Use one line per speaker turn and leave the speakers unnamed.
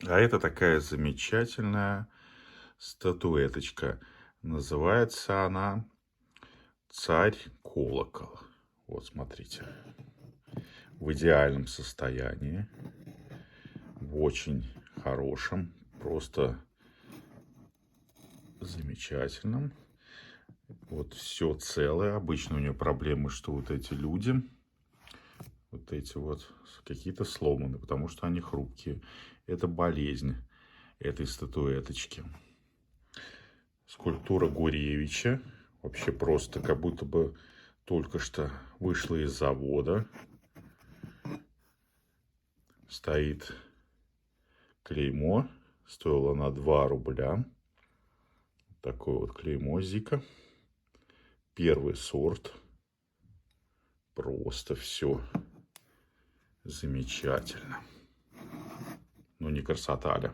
А это такая замечательная статуэточка. Называется она «Царь колокол». Вот смотрите. В идеальном состоянии. В очень хорошем. Просто замечательном. Вот все целое. Обычно у нее проблемы, что вот эти люди, вот эти вот какие-то сломаны, потому что они хрупкие. Это болезнь этой статуэточки. Скульптура Гуревича. Вообще просто как будто бы только что вышла из завода. Стоит клеймо. Стоило на 2 рубля. Такое вот клеймо Зика. Первый сорт. Просто все замечательно. Ну, не красота ли?